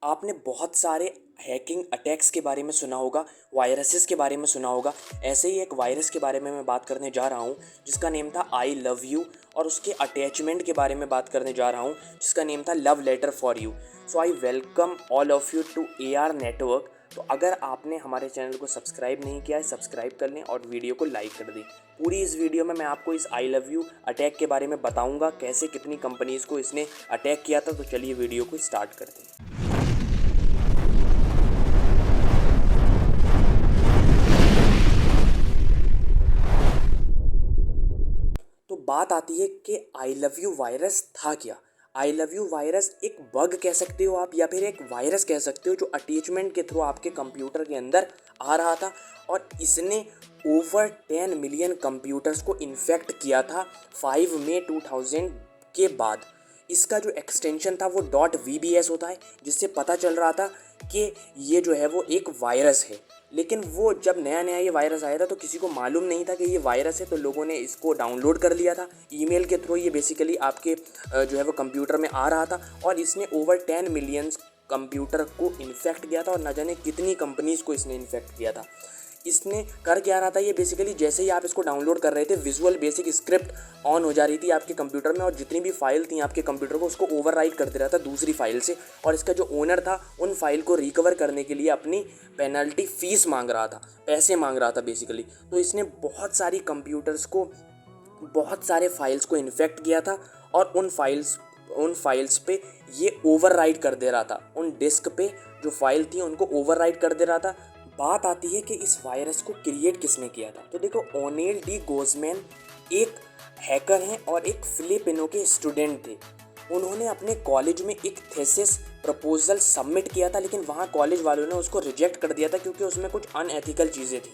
आपने बहुत सारे हैकिंग अटैक्स के बारे में सुना होगा, वायरसेस के बारे में सुना होगा। ऐसे ही एक वायरस के बारे में मैं बात करने जा रहा हूँ जिसका नेम था आई लव यू, और उसके अटैचमेंट के बारे में बात करने जा रहा हूँ जिसका नेम था love letter for you. So I welcome all of you to AR network. तो अगर आपने हमारे चैनल को सब्सक्राइब नहीं किया है, सब्सक्राइब कर लें और वीडियो को लाइक कर दें। पूरी इस वीडियो में मैं आपको इस आई लव यू अटैक के बारे में बताऊंगा, कैसे कितनी कंपनीज़ को इसने अटैक किया था। तो चलिए वीडियो को स्टार्ट करते हैं। तो बात आती है कि आई लव यू वायरस था क्या। आई लव यू वायरस एक बग कह सकते हो आप, या फिर एक वायरस कह सकते हो, जो अटैचमेंट के थ्रू आपके कंप्यूटर के अंदर आ रहा था और इसने ओवर 10 मिलियन कंप्यूटर्स को इन्फेक्ट किया था 5 मई 2000 के बाद। इसका जो एक्सटेंशन था वो .vbs होता है, जिससे पता चल रहा था कि ये जो है वो एक वायरस है। लेकिन वो जब नया नया ये वायरस आया था तो किसी को मालूम नहीं था कि ये वायरस है, तो लोगों ने इसको डाउनलोड कर लिया था ईमेल के थ्रू। ये बेसिकली आपके जो है वो कंप्यूटर में आ रहा था और इसने ओवर 10 मिलियन कंप्यूटर को इन्फेक्ट किया था और न जाने कितनी कंपनीज़ को इसने इन्फेक्ट किया था। इसने कर क्या रहा था, ये बेसिकली जैसे ही आप इसको डाउनलोड कर रहे थे, विजुअल बेसिक स्क्रिप्ट ऑन हो जा रही थी आपके कंप्यूटर में, और जितनी भी फाइल थी आपके कंप्यूटर को उसको ओवरराइट कर दे रहा था दूसरी फाइल से। और इसका जो ओनर था उन फाइल को रिकवर करने के लिए अपनी पेनल्टी फ़ीस मांग रहा था, पैसे मांग रहा था बेसिकली। तो इसने बहुत सारी कंप्यूटर्स को, बहुत सारे फाइल्स को इन्फेक्ट किया था और उन फाइल्स पे ये ओवरराइट कर दे रहा था। उन डिस्क पे जो फाइल थी उनको ओवरराइट कर दे रहा था। बात आती है कि इस वायरस को क्रिएट किसने किया था। तो देखो, ओनेल डी गोजमैन एक हैकर हैं और एक फिलिपिनो के स्टूडेंट थे। उन्होंने अपने कॉलेज में एक थीसिस प्रपोजल सबमिट किया था, लेकिन वहाँ कॉलेज वालों ने उसको रिजेक्ट कर दिया था क्योंकि उसमें कुछ अनएथिकल चीज़ें थी।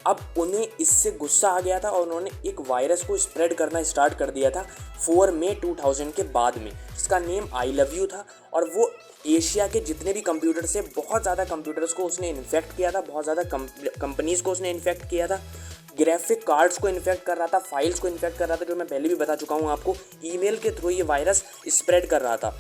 अब उन्हें इससे गुस्सा आ गया था और उन्होंने एक वायरस को स्प्रेड करना स्टार्ट कर दिया था 4 मई 2000 के बाद में, जिसका नेम आई लव यू था। और वो एशिया के जितने भी कंप्यूटर से बहुत ज़्यादा कंप्यूटर्स को उसने इन्फेक्ट किया था, बहुत ज़्यादा कंपनीज़ को उसने इन्फेक्ट किया था, ग्राफिक कार्ड्स को इन्फेक्ट कर रहा था, फाइल्स को इन्फेक्ट कर रहा था, जो मैं पहले भी बता चुका हूँ आपको। ईमेल के थ्रू ये वायरस स्प्रेड कर रहा था।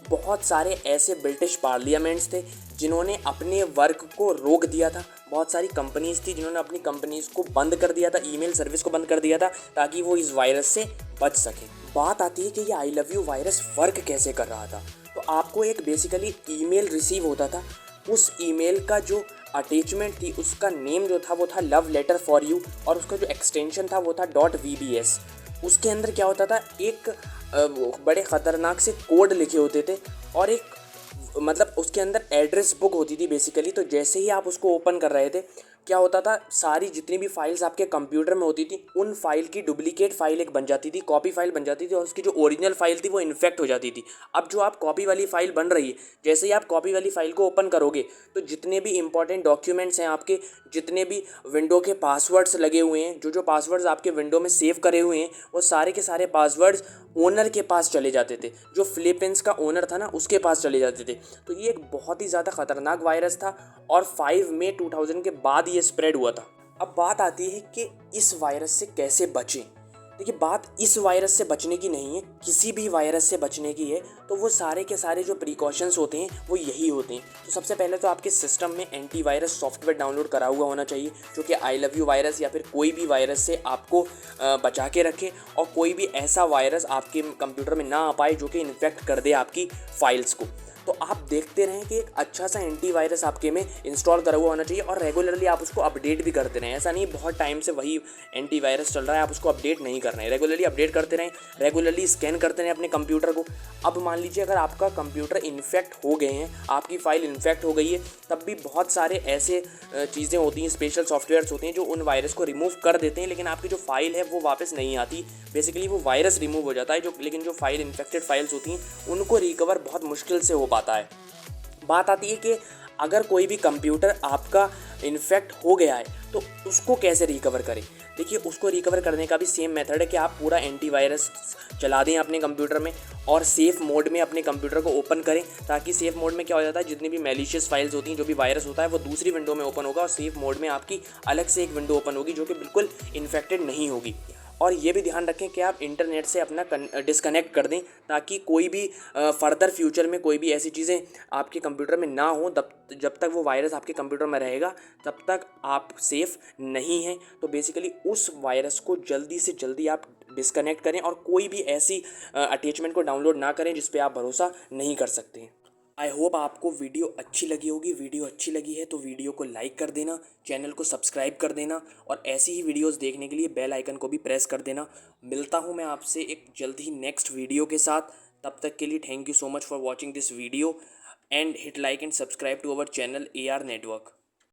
बहुत सारे ऐसे ब्रिटिश पार्लियामेंट्स थे जिन्होंने अपने वर्क को रोक दिया था। बहुत सारी कंपनीज़ थी जिन्होंने अपनी कंपनीज़ को बंद कर दिया था, ईमेल सर्विस को बंद कर दिया था, ताकि वो इस वायरस से बच सकें। बात आती है कि ये I love you virus work कैसे कर रहा था। तो आपको एक बेसिकली ईमेल रिसीव होता था। उस ईमेल का जो अटैचमेंट थी उसका नेम जो था वो था लव लेटर फॉर यू, और उसका जो एक्सटेंशन था वो था .vbs। उसके अंदर क्या होता था, एक बड़े ख़तरनाक से कोड लिखे होते थे और एक मतलब उसके अंदर एड्रेस बुक होती थी बेसिकली। तो जैसे ही आप उसको ओपन कर रहे थे, क्या होता था, सारी जितनी भी फाइल्स आपके कंप्यूटर में होती थी उन फाइल की डुप्लीकेट फाइल एक बन जाती थी, कॉपी फाइल बन जाती थी, और उसकी जो ओरिजिनल फाइल थी वो इन्फेक्ट हो जाती थी। अब जो आप कॉपी वाली फाइल बन रही है, जैसे ही आप कॉपी वाली फाइल को ओपन करोगे तो जितने भी इंपॉर्टेंट डॉक्यूमेंट्स हैं आपके, जितने भी विंडो के पासवर्ड्स लगे हुए हैं, जो पासवर्ड्स आपके विंडो में सेव करे हुए हैं, वो सारे के सारे पासवर्ड्स ओनर के पास चले जाते थे। जो फिलीपींस का ओनर था ना, उसके पास चले जाते थे। तो ये एक बहुत ही ज़्यादा ख़तरनाक वायरस था और 5 मई 2000 के बाद ये स्प्रेड हुआ था। अब बात आती है कि इस वायरस से कैसे बचें। देखिए, बात इस वायरस से बचने की नहीं है, किसी भी वायरस से बचने की है। तो वो सारे के सारे जो प्रिकॉशंस होते हैं वो यही होते हैं। तो सबसे पहले तो आपके सिस्टम में एंटीवायरस सॉफ्टवेयर डाउनलोड करा हुआ होना चाहिए, जो कि आई लव यू वायरस या फिर कोई भी वायरस से आपको बचा के रखे, और कोई भी ऐसा वायरस आपके कंप्यूटर में ना आ पाए जो कि इन्फेक्ट कर दे आपकी फाइल्स को। तो आप देखते रहें कि एक अच्छा सा एंटीवायरस आपके में इंस्टॉल करा हुआ होना चाहिए, और रेगुलरली आप उसको अपडेट भी करते रहें। ऐसा नहीं बहुत टाइम से वही एंटीवायरस चल रहा है, आप उसको अपडेट नहीं कर रहे हैं। रेगुलरली अपडेट करते रहें, रेगुलरली स्कैन करते रहें अपने कंप्यूटर को। अब मान लीजिए अगर आपका कंप्यूटर इन्फेक्ट हो गए हैं, आपकी फ़ाइल इन्फेक्ट हो गई है, तब भी बहुत सारे ऐसे चीज़ें होती हैं, स्पेशल सॉफ्टवेयर्स होते हैं जो उन वायरस को रिमूव कर देते हैं, लेकिन आपकी जो फाइल है वो वापस नहीं आती। बेसिकली वो वायरस रिमूव हो जाता है, लेकिन जो फाइल इन्फेक्टेड फाइल्स होती हैं उनको रिकवर बहुत मुश्किल से हो पाता है। बात आती है कि अगर कोई भी कंप्यूटर आपका इन्फेक्ट हो गया है तो उसको कैसे रिकवर करें। देखिए, उसको रिकवर करने का भी सेम मेथड है कि आप पूरा एंटीवायरस चला दें अपने कंप्यूटर में और सेफ़ मोड में अपने कंप्यूटर को ओपन करें, ताकि सेफ़ मोड में क्या हो जाता है, जितनी भी मैलिशियस फाइल्स होती हैं, जो भी वायरस होता है, वो दूसरी विंडो में ओपन होगा और सेफ़ मोड में आपकी अलग से एक विंडो ओपन होगी जो कि बिल्कुल इन्फेक्टेड नहीं होगी। और ये भी ध्यान रखें कि आप इंटरनेट से अपना डिस्कनेक्ट कर दें, ताकि कोई भी फर्दर फ्यूचर में कोई भी ऐसी चीज़ें आपके कंप्यूटर में ना हो। तब जब तक वो वायरस आपके कंप्यूटर में रहेगा तब तक आप सेफ़ नहीं हैं। तो बेसिकली उस वायरस को जल्दी से जल्दी आप डिस्कनेक्ट करें और कोई भी ऐसी अटैचमेंट को डाउनलोड ना करें जिस पे आप भरोसा नहीं कर सकते। आई होप आपको वीडियो अच्छी लगी होगी। वीडियो अच्छी लगी है तो वीडियो को लाइक कर देना, चैनल को सब्सक्राइब कर देना और ऐसी ही वीडियोस देखने के लिए बेल आइकन को भी प्रेस कर देना। मिलता हूँ मैं आपसे एक जल्द ही नेक्स्ट वीडियो के साथ। तब तक के लिए thank you so much for watching this video and hit like and subscribe to our channel AR network.